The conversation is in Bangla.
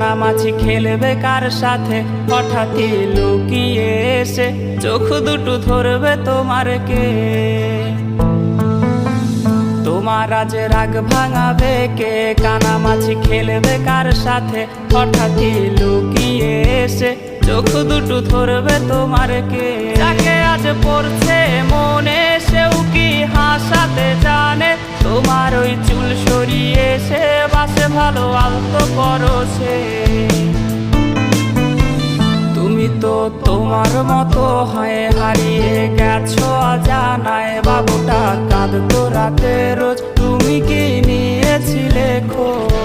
নামাছি খেলবে কার সাথে হঠাৎই লুকিয়ে এসে চোখ দুটো ধরবে তোমার কে। তোমার আজ রাগ ভাঙাবে কে? কানামাছি খেলবে কার সাথে হঠাৎই লুকিয়ে এসে চোখ দুটো ধরবে তোমার কে। যাকে আজ পড়ছে মনে সেও কি হাসাতে জানে? তোমার ওই চুল সরিয়ে সে বাসে ভালো আলতো করো সে। তুমি তো তোমার মতো হয়ে হারিয়ে গেছো অজানায়। বাবুটা কাঁদতো রাতে রোজ, তুমি কি নিয়েছিলে খোঁজ?